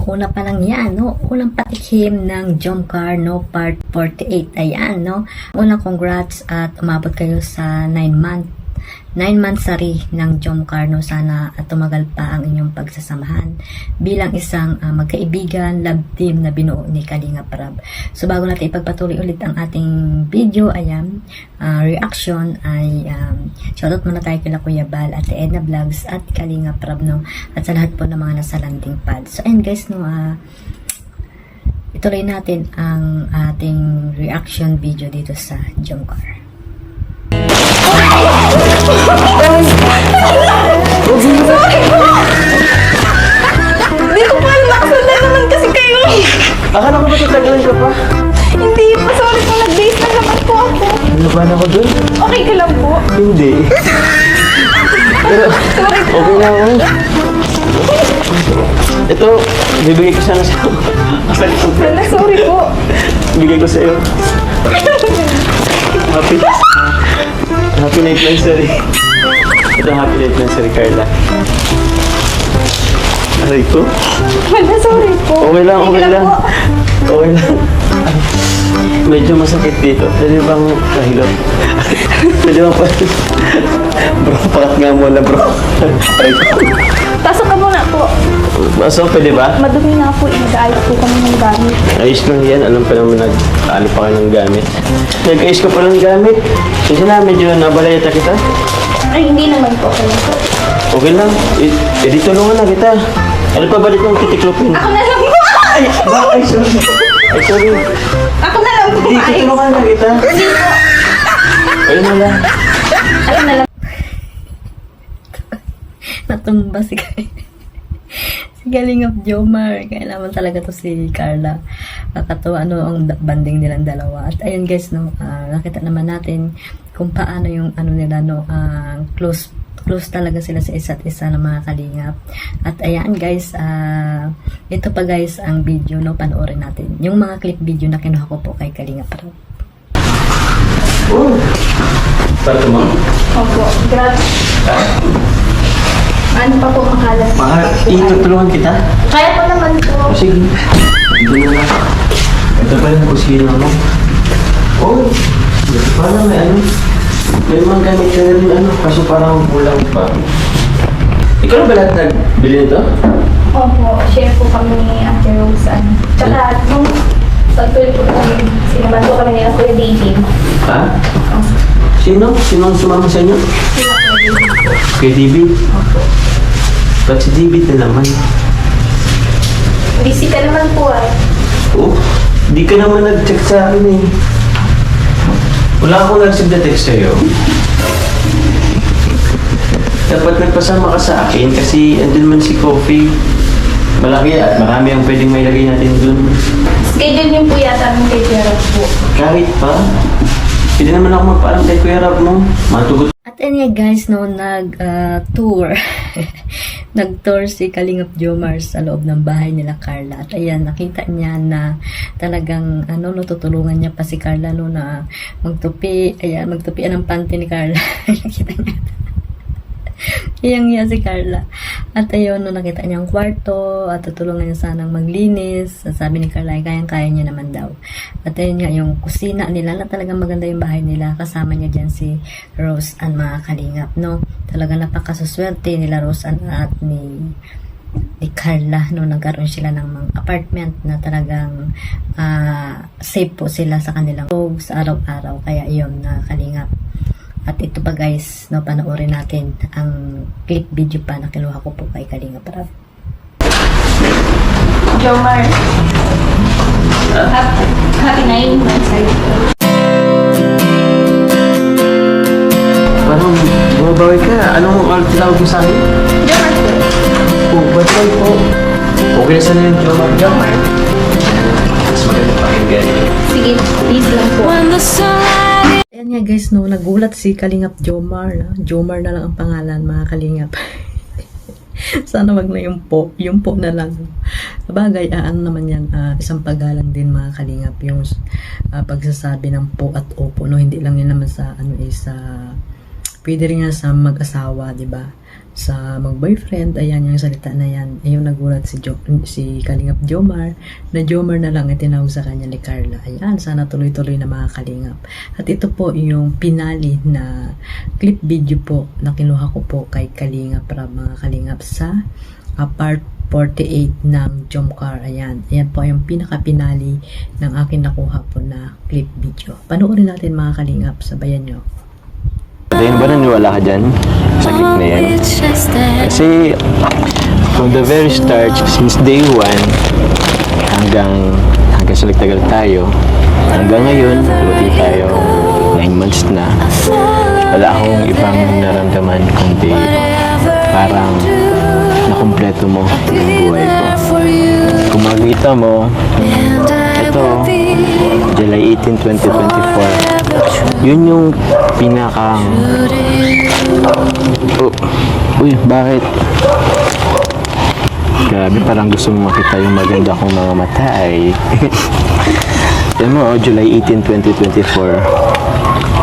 una pa lang yan, no? Unang patikim ng Jomcar, no? Part 48, ayan, no? Unang congrats at umabot kayo sa 9 months sari ng Jomcar, no? Sana at tumagal pa ang inyong pagsasamahan bilang isang magkaibigan, love team na binuo ni Kalinga Prab. So bago natin ipagpatuloy ulit ang ating video, ayan, reaction ay shoutout muna tayo kila Kuya Bal at Edna Vlogs at Kalinga Prab, no? At sa lahat po ng mga nasa landing pad. So and guys, no, ituloy natin ang ating reaction video dito sa Jomcar. Hindi ko pa alam, nakasundan naman kasi kayo. Akala ko ba tatagalan ka pa? Hindi pa, sorry po, nag-base na naman po ako. Ano ba na ako dun? Okay ka lang po. Hindi. Pero, Sorry po. okay na ako. Ito, bibigay ko sana sa'yo. Wala, sorry po. Bigay ko sa'yo. Happy night anniversary. Ito, happy night anniversary, Carla. Aray ko. Wala, sorry po. Okay lang, okay lang. po. Okay lang. Medyo masakit dito. Pwede bang kahilot? Pwede bang pa? Bro, pakat nga muna, bro. Aray ko. Pasok ka muna po. So, pwede ba? Madumi nga po, nag-aayos po kami ng gamit. Ayos lang yan. Alam pa naman nag-ano pa ka ng gamit. Nag-ayos ka pa ng gamit. Kasi na, medyo nabalayata kita. Ay, hindi naman po. Okay lang po. Okay lang. Di tulungan na kita. Ano pa ba dito ang titiklopin? Ako na lang po. Ay, ay, sorry. Ay, sorry. Ako na lang po. Di, tutulungan na kita. Hindi po. Ayun na lang. Ako na lang. Natumba si Galing of Jomar. Kaya naman talaga to si Carla. Kakatuwa ang banding nilang dalawa. At ayun guys, no, nakita naman natin kung paano yung nila, no, close talaga sila sa isa't isa ng mga kalingap. At ayan guys, ito pa guys ang video, no, panoorin natin. Yung mga clip video na kinuha ko po kay Kalinga Prab. Oh. Para mo? Opo, grabe. Ano pa po ang halas? Itutulungan kita? Kaya po naman po. O sige. Ito na lang. Ito pa yung kusina mo. Oh. Paano may ano? May mga gamit ka na rin kaso parang kulang pa. Ikaw na ba lahat nagbili nito? Opo, share po kami ni Ate Rose. Tsaka, nung pag-tuloy po kami, sinaman po kami ni Kuya David. Ha? Sino? Sino ang sumama sa inyo? Sila Kuya David. Kay David? Opo. Ba't si David na naman? Busy ka naman po ay. Oh, di ka naman nag-check sa akin eh. Wala akong nag-text sa'yo. Dapat nagpasama ka sa akin kasi andun man si Coffee. Malaki at marami ang pwedeng may lagay natin dun. Schedule niyo po yata ng kay Kuya Rob po. Kahit pa, hindi naman ako magpaalam kay Kuya Rob mo. Matugot. At yun guys, no, nag-tour. Nag-tour si Kalingap Jomar sa loob ng bahay nila Carla. At ayan, nakita niya na talagang, tutulungan niya pa si Carla, no, na magtupi. Ayan, magtupian ng panty ni Carla. Nakita niya. Iyang-iya si Carla. At ayun, no, nakita niya ang kwarto at tutulungan niya sanang maglinis. At sabi ni Carla, kayang-kaya niya naman daw. At ayun nga, yung kusina nila, na talagang maganda yung bahay nila. Kasama niya dyan si Rose and mga kalingap, no? Talagang napakasuswerte nila Rose and at ni Carla, no? Nagkaroon sila ng mga apartment na talagang safe po sila sa kanilang sa araw-araw. Kaya yun, na kalingap. At ito pa guys, no, panoorin natin ang clip video pa na kinuha ko po kay Kalinga Prab. Jomar. Happy 9 months ay. Parang bumabawi ka. Anong tinawag mo sa akin? Jomar po. Oh, ba't po? Okay na sana yung Jomar. Jomar. Mas maganda pakinggan. Sige, please lang po. Ayan nga guys, no, nagulat si Kalingap Jomar. No? Jomar na lang ang pangalan, mga kalingap. Sana wag na yung po na lang. Sabagay, ano naman yan, isang paggalang din mga kalingap, yung pagsasabi ng po at opo, no, hindi lang yun naman sa, sa, pwede rin nga sa mag-asawa, di ba? sa mag-boyfriend. Ayan yung salita na yan. Ayun nagulat si Kalingap Jomar na Jomar na lang itinawag sa kanya ni Carla. Ayan, sana tuloy-tuloy na mga Kalingap. At ito po yung pinali na clip video po na kinuha ko po kay Kalingap para mga Kalingap sa part 48 ng Jomcar. Ayan. Ayan po yung pinaka-pinali ng akin nakuha po na clip video. Panoorin natin mga Kalingap. Sabayan nyo. Ayun ba naniwala ka dyan? Sa clip na yan? Kasi from the very start, since day one, hanggang sa nagtagal tayo, hanggang ngayon, dumating tayo 9 months na, wala akong ibang naramdaman kundi parang nakumpleto mo yung buhay ko. Kung makikita mo, ito, July 18, 2024, yun yung pinakang... Uy, bakit? Grabe, parang gusto mo makita yung maganda kong mga mata ay. Yan mo, July 18, 2024.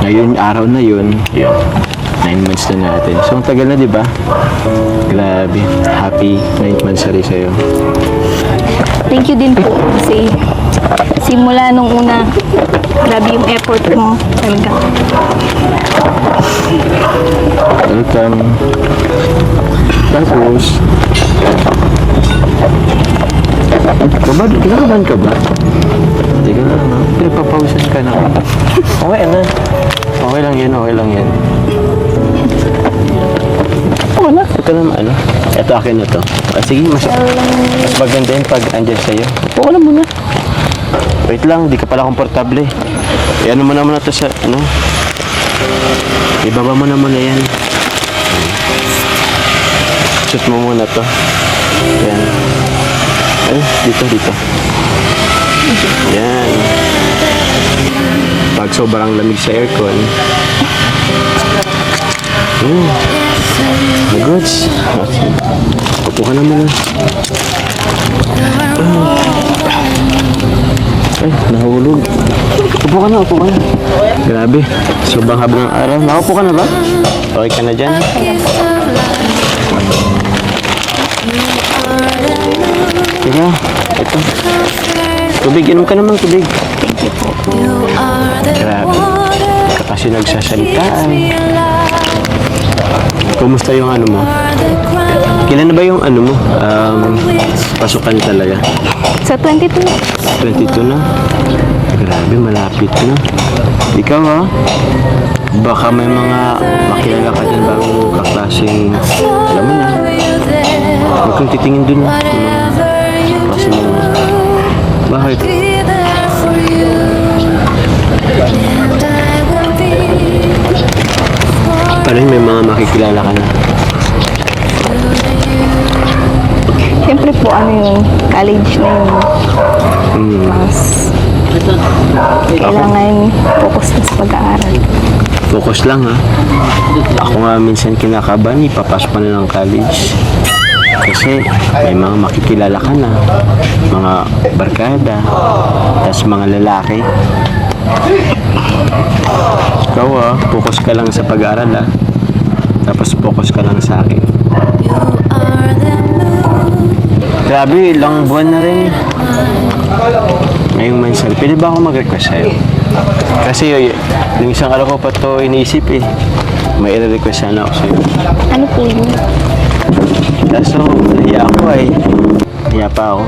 Ngayon, araw na yun, 9 months na natin. So, ang tagal na, di ba? Grabe. Happy 9th monthsary sa'yo. Thank you din po kasi simula nung una, grabe yung effort mo talaga. Welcome. Tapos, kinakabahan ka ba? Hindi ka na, no? Pinagpapawisan ka na. Okay na. Okay lang yan, okay lang yan. Wala. Ito naman, ano? Ito akin na to. Sige, mas maganda yun pag andyan sa'yo. Oo na muna. Wait lang, di ka pala komportable. Ano mo naman na to sa, ano? Ibaba mo naman na yan. Shoot mo muna to. Yan. Ay, dito. Yan. Pag sobrang lamig sa aircon. Goods. Upo ka naman. Ay, nahulog. Upo ka na. Grabe. Sobrang haba ng araw. Nakaupo ka na ba? Okay ka na dyan? Teka, ito. Tubig, inom ka naman tubig. Grabe. Ka kasi nagsasalita ay. Kumusta yung ano mo? Kailan na ba yung ano mo? Pasukan talaga? Sa 22. 22 na? Grabe, malapit na. Ikaw ha? Baka may mga makilala ka dyan bagong kaklaseng, alam mo na. Huwag kang titingin dun. Kasi mo. Bakit? Parang may mga makikilala ka na. Siyempre po, ano yung college na yun. Mas kailangan focus na sa pag-aaral. Focus lang ha. Ako nga minsan kinakabahan, ipapasok ka na ng college. Kasi may mga makikilala ka na. Mga barkada. Tapos mga lalaki. Ikaw focus ka lang sa pag-aaral ha. Tapos focus ka lang sa akin. Grabe, ilang buwan na rin. Ngayong mansal, pwede ba ako mag-request sa'yo? Kasi yung isang araw ko pa to iniisip eh. May i-request sana ako sa'yo. Ano po yun? Kaso, nahiya ako ay. Nahiya pa ako.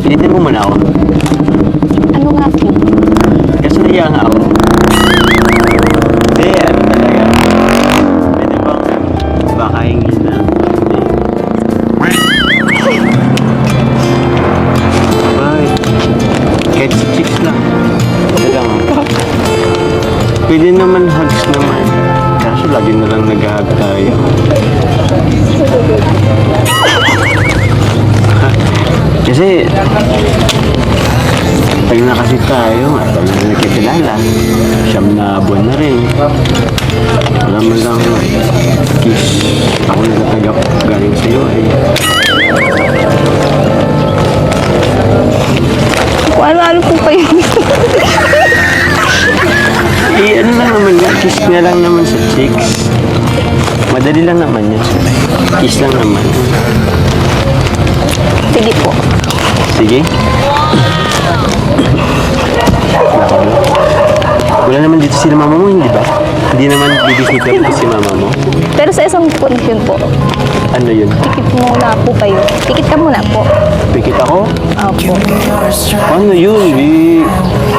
Pilitin mo muna ako. Ano nga po? Kasi nahiya nga ako. Hindi, ano talaga. Pwede bang baka hingin na. Kahit sa chicks lang. Pwede lang. Pwede naman hugs naman. Kaso lagi na lang nag-hug tayo. Kasi pag na kasi tayo, at wala na nakikilala. 9 na buwan na rin. Wala man lang kiss. Ako nagtatagap galing sa'yo eh. Kung ano-ano po pa yun. Eh, ano lang naman, kiss nga lang naman sa chicks. Sige. Wala naman dito si mama mo, hindi ba? Hindi naman bibisita dito si mama mo. Pero sa isang condition po, Ano yun? tikit muna po kayo. Tikit ka muna po. Pikit ako? Opo. Ano yun?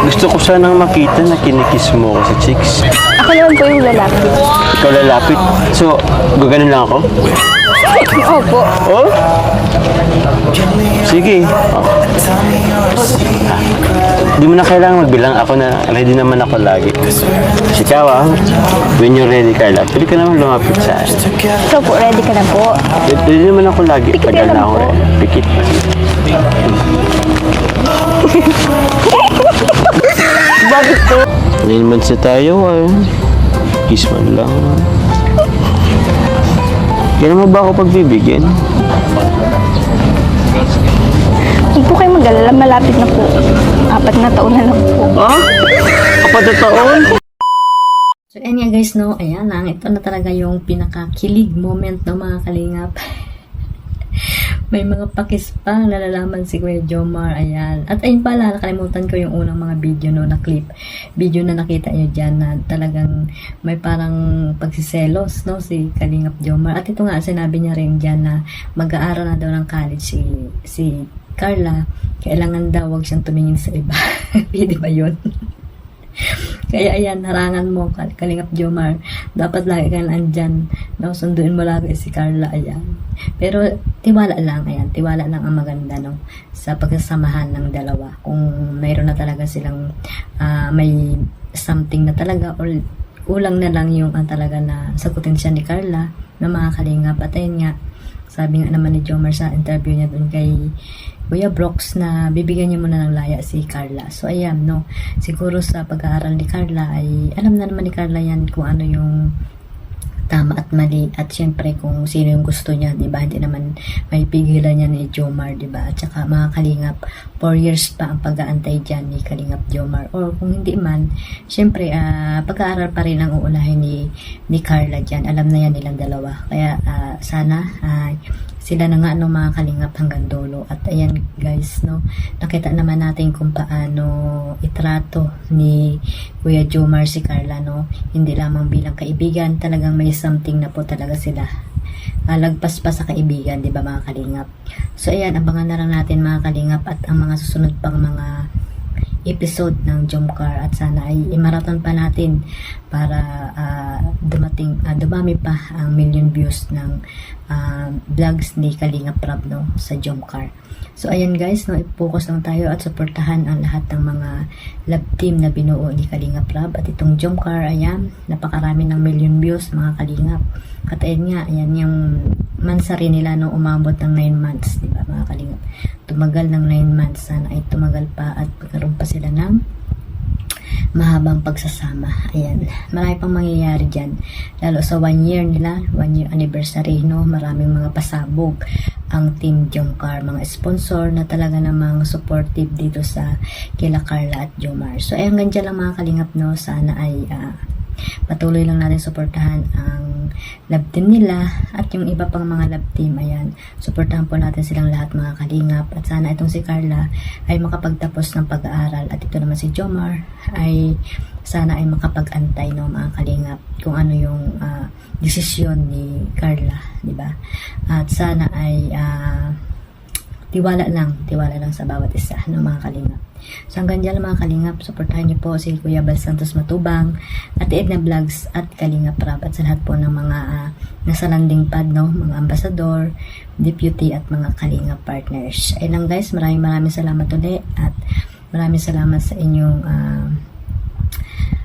Gusto ko sanang makita na kinikis mo ako sa chicks. Ako naman po yung lalaki. Ikaw lalapit. So, gaganon lang ako? Opo. Oh? Sige. Oh. Di mo na kailangan magbilang. Ako na, ready naman ako lagi. Ikaw when you're ready, Carla, pwede ka naman lumapit sa akin. So po, ready ka na po. Ready naman ako lagi. Pikit Tagal ka na lang ako. po. Pikit. Bakit po? 9 months na tayo. Kiss man lang. Kailan mo ba ako pagbibigyan? Huwag po kayo mag-alala, malapit na po. 4 na taon na lang po. Ha? 4 na taon? So, ayan nga guys, no, ayan lang, ito na talaga yung pinakakilig moment ng mga kalingap. May mga pakis pa, nalalaman si Kuya Jomar, ayan. At ayun pala, nakalimutan ko yung unang mga video, no, na clip. Video na nakita nyo dyan na talagang may parang pagsiselos, no, si Kalingap Jomar. At ito nga, sinabi niya rin dyan na mag-aaral na daw ng college si Carla. Kailangan daw wag siyang tumingin sa iba. Pwede ba yun? Kaya ayan, harangan mo, Kalingap Jomar. Dapat lagi kang andyan. No? Sunduin mo lagi si Carla, ayan. Pero tiwala lang, ayan. Tiwala lang ang maganda, no? Sa pagsasamahan ng dalawa. Kung mayroon na talaga silang may something na talaga or kulang na lang yung talaga na sagutin siya ni Carla na mga kalingap. At ayun nga, sabi nga naman ni Jomar sa interview niya dun kay Kuya Brooks na bibigyan niya muna ng laya si Carla. So, ayan, no. Siguro sa pag-aaral ni Carla ay alam na naman ni Carla yan kung ano yung tama at mali. At syempre kung sino yung gusto niya, di ba? Hindi naman may pigilan niya ni Jomar, di ba? At saka mga kalingap, 4 years pa ang pag-aantay dyan ni Kalingap Jomar. Or kung hindi man, syempre, pag-aaral pa rin ang uunahin ni Carla dyan. Alam na yan nilang dalawa. Kaya sana sila na nga mga kalingap hanggang dulo. At ayan guys, no, nakita naman natin kung paano itrato ni Kuya Jomar si Carla, no, hindi lamang bilang kaibigan, talagang may something na po talaga sila. Lagpas pa sa kaibigan, di ba mga kalingap? So ayan, abangan na lang natin mga kalingap at ang mga susunod pang mga episode ng Jomcar at sana ay imaraton pa natin para dumami pa ang million views ng vlogs ni Kalingap Rab, no, sa Jomcar. So ayan guys, no, i-focus lang tayo at suportahan ang lahat ng mga love team na binuo ni Kalingap Rab at itong Jomcar, ayan, napakarami ng million views mga kalingap. At ayun nga, ayan yung mansari nila, no, umabot ng 9 months, di ba mga kalingap? Tumagal ng 9 months, sana ay tumagal pa at magkaroon pa sila ng mahabang pagsasama. Ayan, marami pang mangyayari dyan, lalo sa 1 year nila, 1 year anniversary, no, maraming mga pasabog ang Team Jomcar, mga sponsor na talaga namang supportive dito sa kila Carla at Jomar. So ayan, ganyan lang mga kalingap, no, sana ay patuloy lang natin suportahan ang love team nila at yung iba pang mga love team. Ayan, suportahan po natin silang lahat mga kalingap at sana itong si Carla ay makapagtapos ng pag-aaral at ito naman si Jomar ay sana ay makapag-antay, no, mga kalingap, kung ano yung desisyon ni Carla, di ba? At sana ay tiwala lang sa bawat isa, no, mga kalingap. So hanggang dyan mga kalingap, suportahan niyo po si Kuya Bal Santos Matubang at Edna Vlogs at Kalingap Rab at sa lahat po ng mga nasa landing pad, no, mga ambasador, deputy at mga kalingap partners. Ayun lang guys, maraming salamat ulit at maraming salamat sa inyong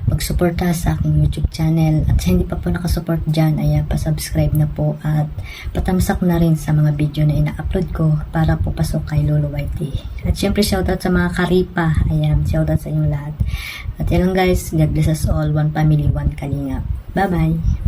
pagsuporta sa aking YouTube channel at sa hindi pa po nakasupport dyan, ayan, pasubscribe na po at patamsak na rin sa mga video na ina-upload ko para po pasok kay Lolo Whitey. At syempre shoutout sa mga karipa, ayan, shoutout sa inyong lahat. At yan lang guys, God bless us all, one family, one kalingap. Bye bye!